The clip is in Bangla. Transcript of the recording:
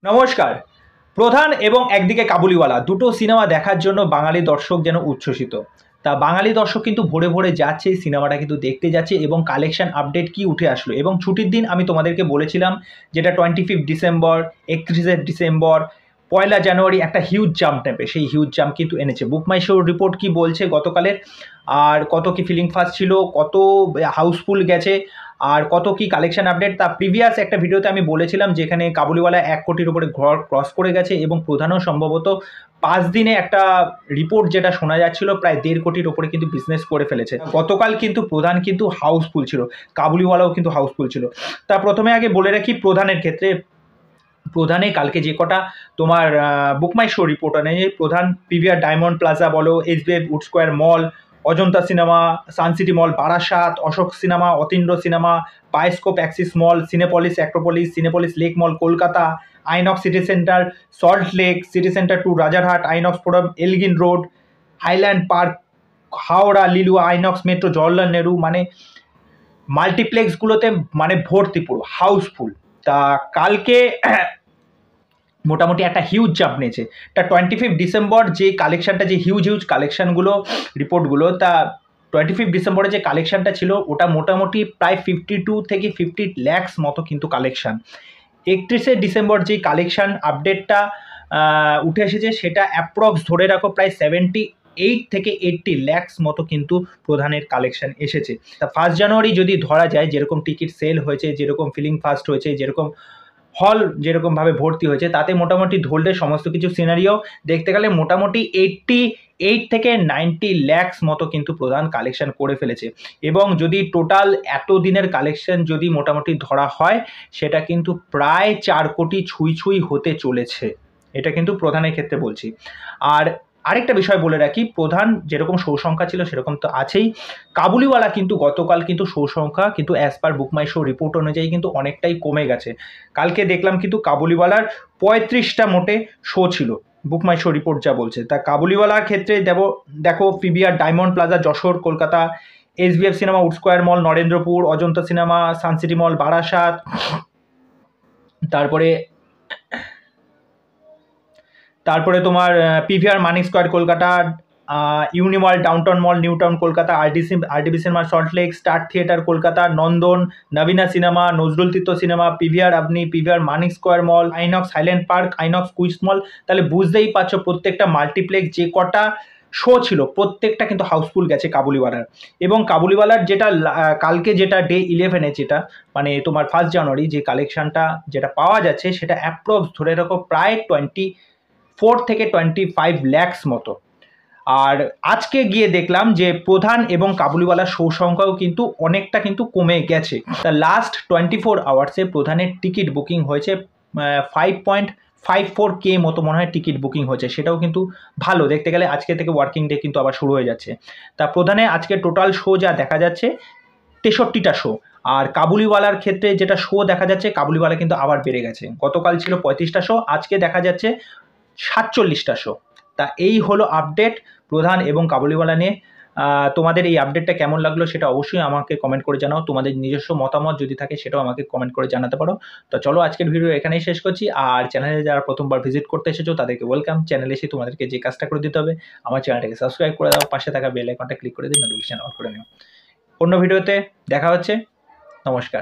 নমস্কার। প্রধান এবং একদিকে কাবুলিওয়ালা দুটো সিনেমা দেখার জন্য বাঙালি দর্শক যেন উচ্ছ্বসিত। তা বাঙালি দর্শক কিন্তু ভোরে ভোরে যাচ্ছে, এই সিনেমাটা কিন্তু দেখতে যাচ্ছে এবং কালেকশন আপডেট কি উঠে আসলো এবং ছুটির দিন আমি তোমাদেরকে বলেছিলাম যেটা 25 ডিসেম্বর, 31 ডিসেম্বর, 1 জানুয়ারি একটা হিউজ জাম্প নেবে। সেই হিউজ জাম্প কিন্তু এনেছে। বুক মাই শোর রিপোর্ট কি বলছে গতকালের, আর কত কি ফিলিং ফাস্ট ছিল, কত হাউসফুল গেছে, আর কত কি কালেকশন আপডেট তা প্রিভিয়াস একটা ভিডিওতে আমি বলেছিলাম, যেখানে কাবুলিওয়ালা 1 কোটির উপরে ঘর ক্রস করে গেছে এবং প্রধানও সম্ভবত 5 দিনে একটা রিপোর্ট যেটা শোনা যাচ্ছিল প্রায় 1.5 কোটির উপরে কিন্তু বিজনেস করে ফেলেছে। গতকাল কিন্তু প্রধান কিন্তু হাউসফুল ছিল, কাবুলিওয়ালাও কিন্তু হাউসফুল ছিল। তা প্রথমে আগে বলে রাখি প্রধানের ক্ষেত্রে, প্রধানে কালকে যে কটা তোমার বুক মাই শো রিপোর্ট আনে, প্রধান পিভিআর ডায়মন্ড প্লাজা বলো, SBF Wood Square Mall, Ajanta cinema, Sun City Mall Barasat, Ashok Cinema, Atindra Cinema, Bioscope Axis Mall, Cinepolis Acropolis, Cinepolis Lake Mall Kolkata, INOX City Centre Salt Lake, City Centre two Rajarhat, INOX Forum Elgin Road, Highland Park Howrah, Liluah, INOX Metro Jawaharlal Nehru, মানে মাল্টিপ্লেক্সগুলোতে মানে ভর্তি, পুরো হাউসফুল। তা কালকে মোটামুটি একটা হিউজ চাপ নিয়েছে। তা 25 ডিসেম্বর যে কালেকশানটা, যে হিউজ কালেকশানগুলো রিপোর্টগুলো, তা 25 ডিসেম্বরে যে কালেকশানটা ছিল ওটা মোটামুটি প্রায় 52 থেকে 50 ল্যাক্স মতো কিন্তু কালেকশান। 31 ডিসেম্বর যে কালেকশান আপডেটটা উঠে এসেছে সেটা অ্যাপ্রক্স ধরে রাখো প্রায় 78 থেকে 80 ল্যাক্স মতো কিন্তু প্রধানের কালেকশান এসেছে। তা 1 জানুয়ারি যদি ধরা যায়, যেরকম টিকিট সেল হয়েছে, যেরকম ফিলিং ফাস্ট হয়েছে, যেরকম হল যেরকমভাবে ভর্তি হয়েছে, তাতে মোটামুটি ধরলে সমস্ত কিছু সিনারিও দেখতে গেলে মোটামুটি 88 থেকে 90 ল্যাক্স মতো কিন্তু প্রধান কালেকশন করে ফেলেছে। এবং যদি টোটাল এত দিনের কালেকশন যদি মোটামুটি ধরা হয়, সেটা কিন্তু প্রায় 4 কোটি ছুঁই হতে চলেছে। এটা কিন্তু প্রধানের ক্ষেত্রে বলছি। আর আরেকটা বিষয় বলে রাখি, প্রধান যেরকম শো সংখ্যা ছিল সেরকম তো আছেই, কাবুলিওয়ালা কিন্তু গতকাল কিন্তু শো সংখ্যা কিন্তু অ্যাজ পার বুক মাই শো রিপোর্ট অনুযায়ী কিন্তু অনেকটাই কমে গেছে। কালকে দেখলাম কিন্তু কাবুলিওয়ালার 35টা মোটে শো ছিল, বুক মাই শো রিপোর্ট যা বলছে। তা কাবুলিওয়ালার ক্ষেত্রে দেখো PVR Diamond Plaza Jessore Kolkata, SBF cinema Wood Square Mall Narendrapur, Ajanta cinema Sun City Mall Barasat, তারপরে তোমার PVR Mani Square Kolkata, Unimall Downtown Mall New Town Kolkata, RDB cinema Salt Lake, Star Theatre Kolkata, Nandan, Nabina cinema, Nazrul Tirtha cinema, PVR আপনি, PVR Mani Square Mall, INOX Highland Park, INOX Quest Mall. তাহলে বুঝতেই পারছো প্রত্যেকটা মাল্টিপ্লেক্স যে কটা শো ছিল প্রত্যেকটা কিন্তু হাউসফুল গেছে কাবুলিওয়ালার। এবং কাবুলিওয়ালার যেটা কালকে যেটা ডে 11-এ যেটা মানে তোমার 1 জানুয়ারি যে কালেকশানটা যেটা পাওয়া যাচ্ছে, সেটা অ্যাপ্রক্স ধরে রাখো প্রায় 24 থেকে 25 ল্যাক্স মতো। আর আজকে গিয়ে দেখলাম যে প্রধান এবং কাবুলিওয়ালার শো সংখ্যাও কিন্তু অনেকটা কিন্তু কমে গেছে। তা লাস্ট 24 আওয়ার্সে প্রধানের টিকিট বুকিং হয়েছে 5.54K মতো মনে হয় টিকিট বুকিং হয়েছে, সেটাও কিন্তু ভালো দেখতে গেলে। আজকে থেকে ওয়ার্কিং ডে কিন্তু আবার শুরু হয়ে যাচ্ছে। তা প্রধানে আজকে টোটাল শো যা দেখা যাচ্ছে 63টা শো। আর কাবুলিওয়ালার ক্ষেত্রে যেটা শো দেখা যাচ্ছে, কাবুলিওয়ালা কিন্তু আবার বেড়ে গেছে। গতকাল ছিল 35টা শো, আজকে দেখা যাচ্ছে 47টা শো। তা এই হলো আপডেট প্রধান এবং কাবুলিওয়ালা নিয়ে। তোমাদের এই আপডেটটা কেমন লাগলো সেটা অবশ্যই আমাকে কমেন্ট করে জানাও। তোমাদের নিজস্ব মতামত যদি থাকে সেটাও আমাকে কমেন্ট করে জানাতে পারো। তো চলো আজকের ভিডিও এখানেই শেষ করছি। আর চ্যানেলে যারা প্রথমবার ভিজিট করতে এসেছো তাদেরকে ওয়েলকাম। চ্যানেলে এসে তোমাদেরকে যে কাজটা করে দিতে হবে, আমার চ্যানেলটাকে সাবস্ক্রাইব করে দাও, পাশে থাকা বেল আইকনটা ক্লিক করে দিয়ে নোটিফিকেশন অন করে নিও। অন্য ভিডিওতে দেখা হচ্ছে। নমস্কার।